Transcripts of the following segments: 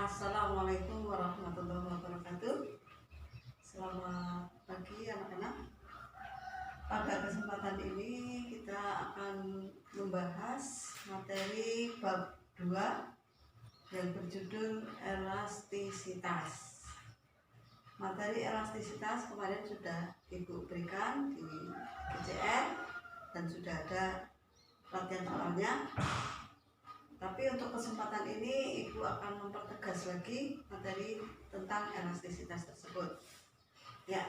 Assalamualaikum warahmatullahi wabarakatuh. Selamat pagi anak-anak. Pada kesempatan ini kita akan membahas materi bab 2 yang berjudul elastisitas. Materi elastisitas kemarin sudah Ibu berikan di KCR dan sudah ada latihan soalnya. Tapi untuk kesempatan ini Ibu akan mempertegas lagi materi tentang elastisitas tersebut. Ya,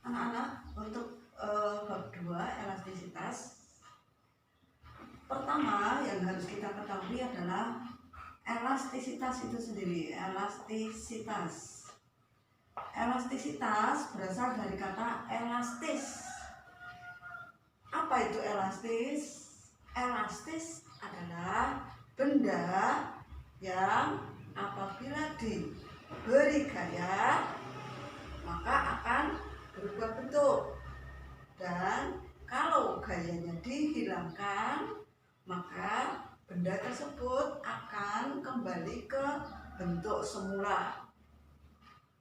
anak-anak, untuk bab 2 elastisitas, pertama yang harus kita ketahui adalah elastisitas itu sendiri. Elastisitas berasal dari kata elastis. Apa itu elastis? Elastis adalah benda yang apabila diberi gaya maka akan berubah bentuk, dan kalau gayanya dihilangkan maka benda tersebut akan kembali ke bentuk semula.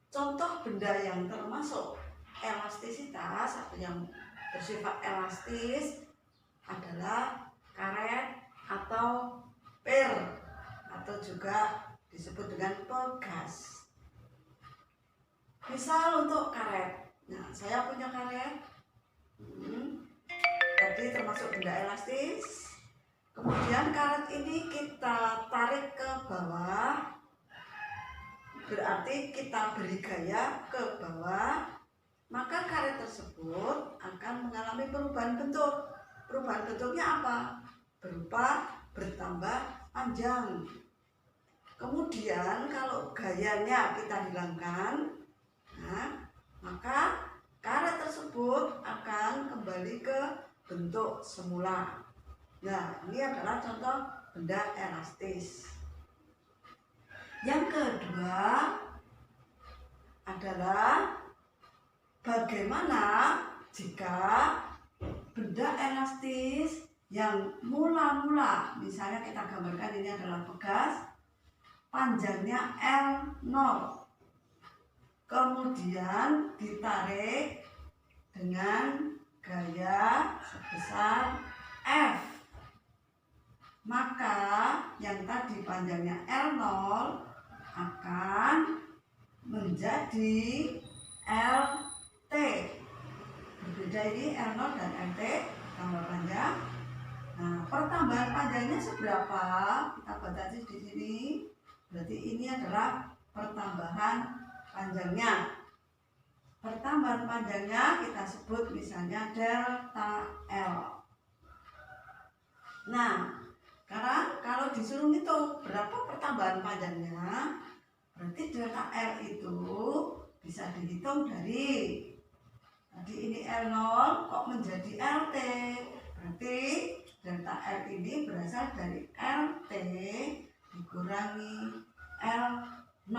Contoh benda yang termasuk elastisitas atau yang bersifat elastis adalah karet atau per, atau juga disebut dengan pegas. Misal untuk karet, nah saya punya karet, tadi termasuk benda elastis. Kemudian karet ini kita tarik ke bawah, berarti kita beri gaya ke bawah, maka karet tersebut akan mengalami perubahan bentuk. Perubahan bentuknya apa? Berupa bertambah panjang. Kemudian kalau gayanya kita hilangkan, nah, maka karet tersebut akan kembali ke bentuk semula. Nah, ini adalah contoh benda elastis. Yang kedua adalah bagaimana jika benda elastis yang mula-mula, misalnya kita gambarkan ini adalah pegas, panjangnya L0, kemudian ditarik dengan gaya sebesar F, maka yang tadi panjangnya L0 akan menjadi LT. Berbeda ini L0 dan LT, tambah panjang. Nah, pertambahan panjangnya seberapa? Kita baca di sini. Berarti ini adalah pertambahan panjangnya. Pertambahan panjangnya kita sebut misalnya delta L. Nah, sekarang kalau disuruh ngitung berapa pertambahan panjangnya, berarti delta L itu bisa dihitung dari tadi ini L0 kok menjadi LT. Berarti delta L ini berasal dari LT dikurangi L0.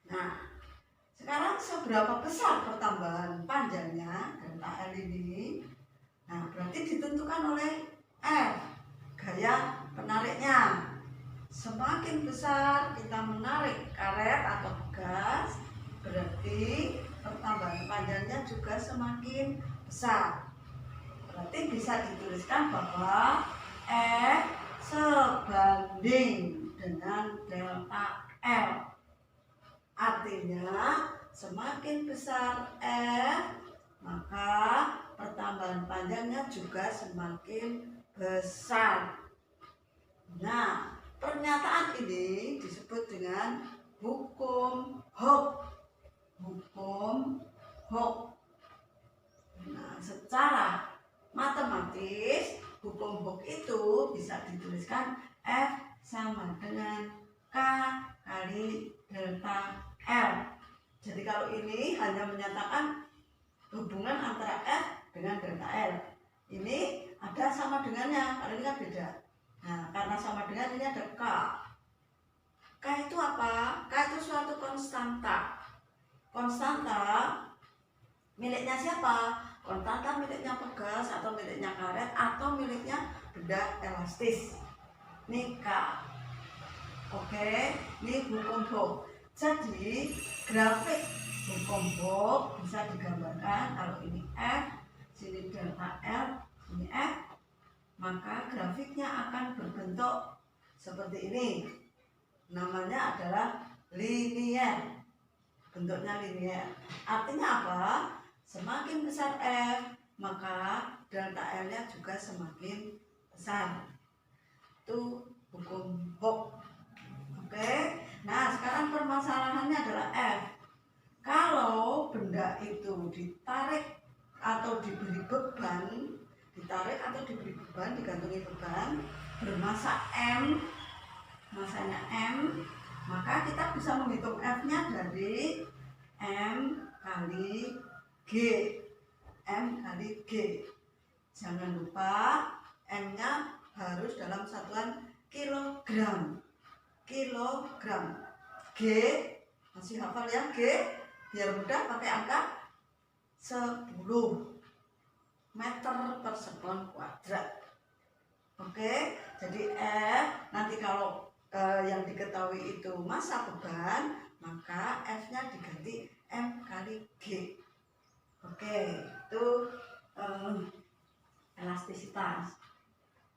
Nah, sekarang seberapa besar pertambahan panjangnya delta L ini? Nah, berarti ditentukan oleh F, gaya penariknya. Semakin besar kita menarik karet atau pegas, berarti pertambahan panjangnya juga semakin besar. Berarti bisa dituliskan bahwa F sebanding dengan delta L. Artinya semakin besar F, maka pertambahan panjangnya juga semakin besar. Nah, pernyataan ini disebut dengan hukum Hooke. Hukum Hooke. Nah, secara matematis hukum Hooke itu bisa dituliskan F sama dengan K kali delta L. Jadi kalau ini hanya menyatakan hubungan antara F dengan delta L. Ini ada sama dengannya, kalau ini kan beda. Nah, karena sama dengan ini ada K. K itu apa? K itu suatu konstanta. Konstanta miliknya siapa? Konstanta miliknya pegas atau miliknya karet atau miliknya benda elastis. Ini K. Oke, ini hukum Hooke. Jadi grafik hukum Hooke bisa digambarkan kalau ini F, sini delta L, ini F, maka grafiknya akan berbentuk seperti ini. Namanya adalah linier. Bentuknya linier. Artinya apa? Semakin besar F, maka delta L-nya juga semakin besar. Itu hukum Hooke. Oke, nah sekarang permasalahannya adalah F. Kalau benda itu ditarik atau diberi beban, digantungi beban bermasa M, masanya M, maka kita bisa menghitung F-nya dari M kali G. M kali G. Jangan lupa M-nya harus dalam satuan kilogram. G, masih hafal ya G? Biar mudah pakai angka 10 meter per sekon kuadrat. Oke, jadi F nanti kalau yang diketahui itu massa beban, maka F-nya diganti M kali G. Oke, itu elastisitas.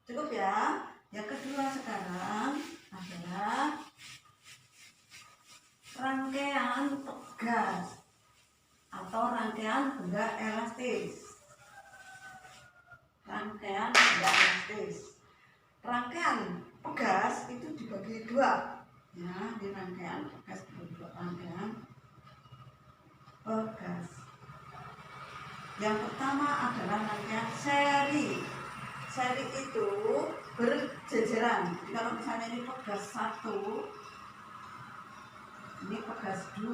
Cukup ya. Yang kedua sekarang adalah rangkaian pegas atau rangkaian benda elastis. Rangkaian pegas itu dibagi dua. Ya, di rangkaian pegas dibagi dua. Rangkaian pegas. Yang pertama adalah rangkaian seri. Seri itu berjejeran. Jadi kalau misalnya ini pegas 1, ini pegas 2,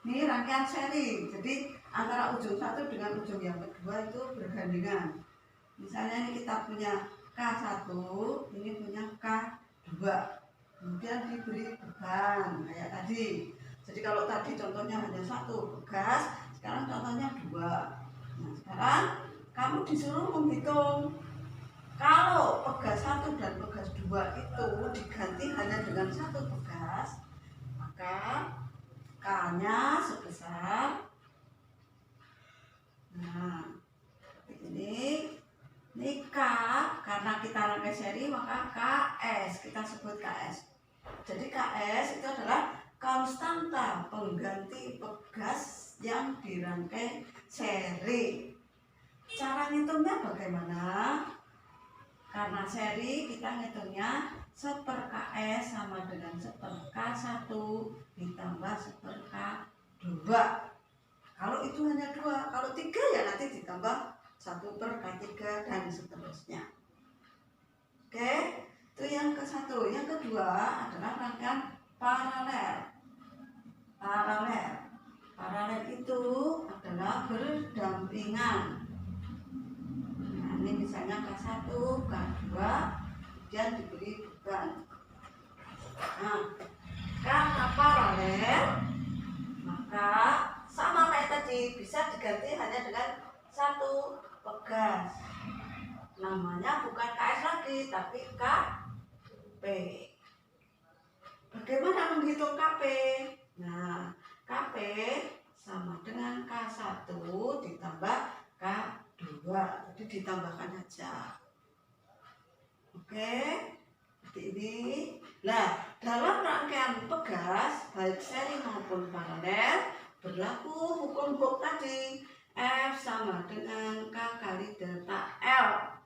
ini rangkaian seri. Jadi antara ujung 1 dengan ujung yang kedua itu bergandengan. Misalnya ini kita punya K1, ini punya K2. Kemudian diberi beban kayak tadi. Jadi kalau tadi contohnya hanya 1 pegas, sekarang contohnya 2. Nah, sekarang kamu disuruh menghitung kalau pegas 1 dan pegas 2 itu diganti hanya dengan 1 pegas, maka K-nya sebesar, nah seperti ini K, karena kita rangkai seri maka KS, kita sebut KS. Jadi KS itu adalah konstanta pengganti pegas yang dirangkai seri. Cara ngitungnya bagaimana? Karena seri kita ngitungnya 1/KS sama dengan 1/K1 ditambah 1/K2. Kalau itu hanya 2, kalau 3 ya nanti ditambah 1/K3 dan seterusnya. Oke, itu yang ke-1. Yang kedua adalah rangkaian paralel. Paralel itu adalah berdampingan. Ini misalnya K1, K2, dan diberi beban. Nah, karena paralel, maka sama kayak tadi bisa diganti hanya dengan 1 pegas. Namanya bukan KS lagi, tapi KP. Bagaimana menghitung KP? Nah, KP sama dengan K1 ditambah K2, jadi ditambahkan aja. Oke, seperti ini. Nah, dalam rangkaian pegas baik seri maupun paralel berlaku hukum Hooke tadi, F sama dengan K kali delta L.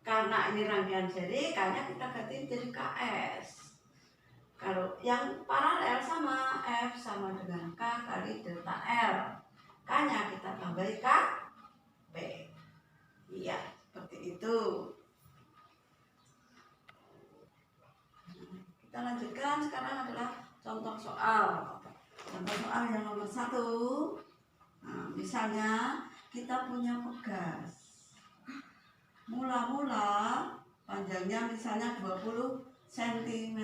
Karena ini rangkaian seri, K-nya kita ganti jadi KS. Kalau yang paralel sama F sama dengan K kali delta L, K-nya kita tambahi KP. Iya, seperti itu. Kita lanjutkan sekarang adalah contoh soal. Contoh soal yang nomor 1. Nah, misalnya kita punya pegas. Mula-mula panjangnya misalnya 20 cm.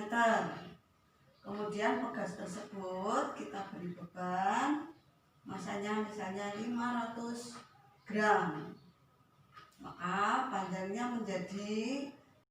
Kemudian pegas tersebut kita beri beban, masanya misalnya 500 gram. Maka panjangnya menjadi